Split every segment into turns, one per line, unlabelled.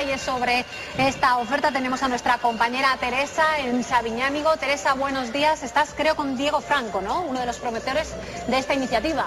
Y es sobre esta oferta tenemos a nuestra compañera Teresa en Sabiñánigo. Teresa, buenos días. Estás, creo, con Diego Franco, ¿no? Uno de los promotores de esta iniciativa.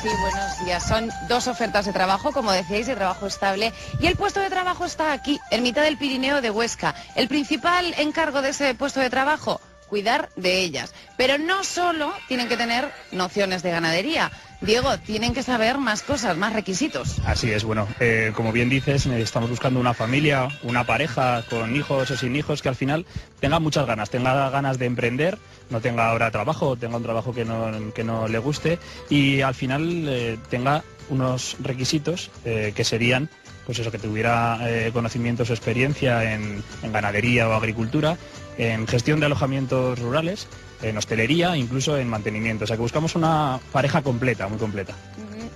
Sí, buenos días. Son dos ofertas de trabajo, como decíais, de trabajo estable. Y el puesto de trabajo está aquí, en mitad del Pirineo de Huesca. El principal encargo de ese puesto de trabajo, cuidar de ellas. Pero no solo tienen que tener nociones de ganadería. Diego, tienen que saber más cosas, más requisitos.
Así es, bueno, como bien dices, estamos buscando una familia, una pareja con hijos o sin hijos que al final tenga muchas ganas, tenga ganas de emprender, no tenga ahora trabajo, tenga un trabajo que no le guste y al final tenga unos requisitos que serían, pues eso, que tuviera conocimientos o experiencia en ganadería o agricultura, en gestión de alojamientos rurales, en hostelería, incluso en mantenimiento. O sea que buscamos una pareja completa, muy completa.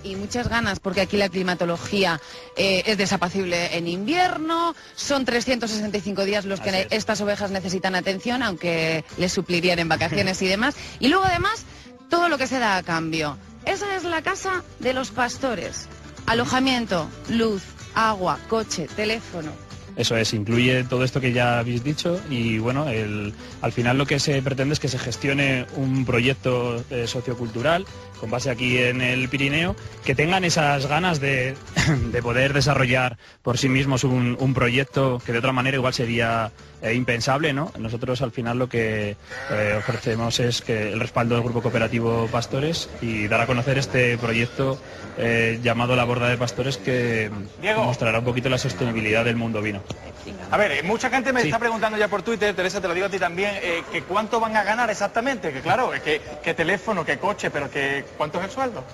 Y muchas ganas, porque aquí la climatología es desapacible en invierno, son 365 días los que estas ovejas necesitan atención, aunque les suplirían en vacaciones y demás. Y luego además, todo lo que se da a cambio. Esa es la casa de los pastores. Alojamiento, luz, agua, coche, teléfono.
Eso es, incluye todo esto que ya habéis dicho y bueno, al final lo que se pretende es que se gestione un proyecto sociocultural con base aquí en el Pirineo, que tengan esas ganas de poder desarrollar por sí mismos un proyecto que de otra manera igual sería impensable, ¿no? Nosotros al final lo que ofrecemos es que el respaldo del Grupo Cooperativo Pastores y dar a conocer este proyecto llamado La Borda de Pastores, que
Diego,
mostrará un poquito la sostenibilidad del mundo vino.
A ver, mucha gente me está preguntando ya por Twitter, Teresa, te lo digo a ti también, que cuánto van a ganar exactamente, que claro, que teléfono, que coche, pero que ¿cuánto es el sueldo?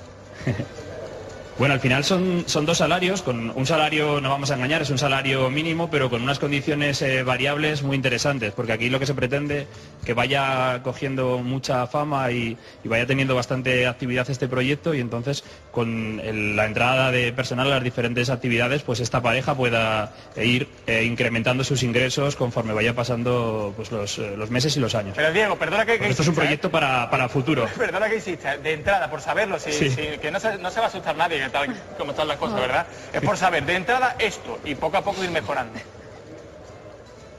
Bueno, al final son dos salarios, con un salario, no vamos a engañar, es un salario mínimo, pero con unas condiciones variables muy interesantes, porque aquí lo que se pretende que vaya cogiendo mucha fama y vaya teniendo bastante actividad este proyecto, y entonces con la entrada de personal a las diferentes actividades, pues esta pareja pueda ir incrementando sus ingresos conforme vaya pasando pues los meses y los años.
Pero Diego, perdona que
esto es un proyecto para futuro.
Perdona que hiciste, de entrada, por saberlo, que no se va a asustar nadie, tal como están las cosas, ¿verdad? Es por saber, de entrada, esto, y poco a poco ir mejorando.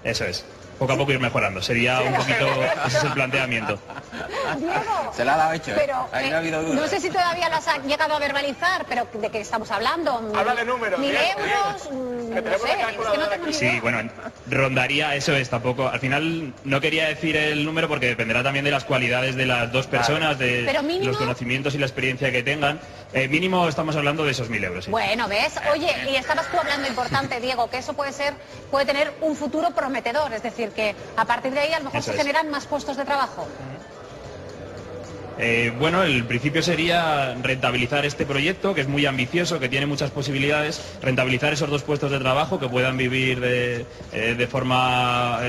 Eso es. Poco a poco ir mejorando. Sería un poquito, ese es el planteamiento.
Diego,
se la ha dado hecho,
pero,
ahí no ha habido duda.
No sé si todavía las ha llegado a verbalizar, pero ¿de qué estamos hablando?
Habla de números.
1.000 euros, no sé, es que no tengo ni idea.
Sí, bueno, rondaría, eso es, tampoco. Al final no quería decir el número porque dependerá también de las cualidades de las dos personas, de los conocimientos y la experiencia que tengan. Mínimo estamos hablando de esos 1.000 euros. Sí.
Bueno, ¿ves? Oye, y estabas tú hablando importante, Diego, que eso puede tener un futuro prometedor, es decir, que a partir de ahí a lo mejor se generan más puestos de trabajo.
Bueno, el principio sería rentabilizar este proyecto, que es muy ambicioso, que tiene muchas posibilidades, rentabilizar esos dos puestos de trabajo, que puedan vivir de forma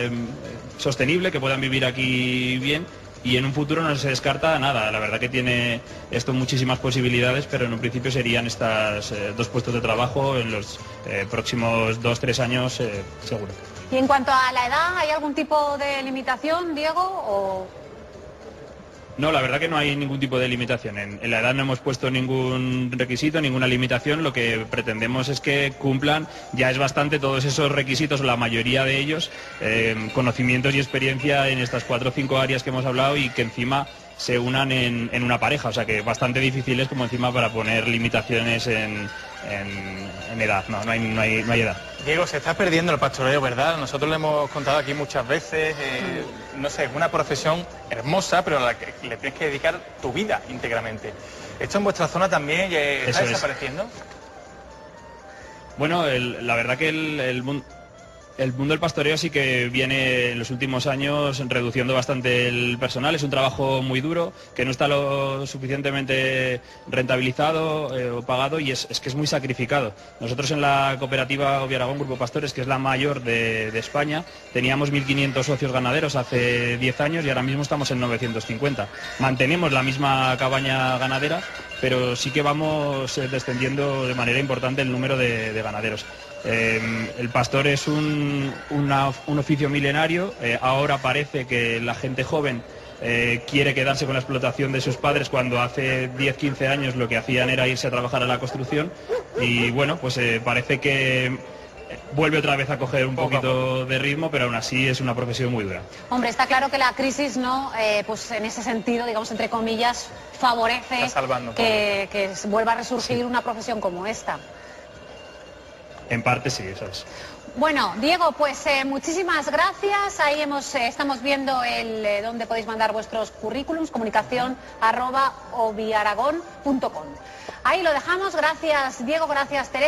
sostenible, que puedan vivir aquí bien. Y en un futuro no se descarta nada, la verdad que tiene esto muchísimas posibilidades, pero en un principio serían estas dos puestos de trabajo en los próximos 2-3 años seguro.
¿Y en cuanto a la edad, hay algún tipo de limitación, Diego? ¿O...?
No, la verdad que no hay ningún tipo de limitación. En la edad no hemos puesto ningún requisito, ninguna limitación. Lo que pretendemos es que cumplan, ya es bastante, todos esos requisitos, la mayoría de ellos, conocimientos y experiencia en estas 4 o 5 áreas que hemos hablado y que encima se unan en una pareja. O sea que bastante difíciles como encima para poner limitaciones en edad. No hay edad.
Diego, se está perdiendo el pastoreo, ¿verdad? Nosotros le hemos contado aquí muchas veces, no sé, es una profesión hermosa, pero a la que le tienes que dedicar tu vida íntegramente. ¿Esto en vuestra zona también está desapareciendo?
Bueno, la verdad que el mundo del pastoreo sí que viene en los últimos años reduciendo bastante el personal. Es un trabajo muy duro, que no está lo suficientemente rentabilizado o pagado, y es que es muy sacrificado. Nosotros en la cooperativa Oviaragón Grupo Pastores, que es la mayor de España, teníamos 1.500 socios ganaderos hace 10 años y ahora mismo estamos en 950. Mantenemos la misma cabaña ganadera, pero sí que vamos descendiendo de manera importante el número de ganaderos. El pastor es un oficio milenario. Ahora parece que la gente joven quiere quedarse con la explotación de sus padres cuando hace 10-15 años lo que hacían era irse a trabajar a la construcción y bueno, pues parece que vuelve otra vez a coger un poquito de ritmo, pero aún así es una profesión muy dura.
Hombre, está claro que la crisis, ¿no? Pues en ese sentido, digamos, entre comillas, favorece que vuelva a resurgir una profesión como esta.
En parte sí, eso es.
Bueno, Diego, pues muchísimas gracias. Ahí estamos viendo donde podéis mandar vuestros currículums, comunicación@obiaragón.com. Ahí lo dejamos. Gracias, Diego, gracias, Teresa.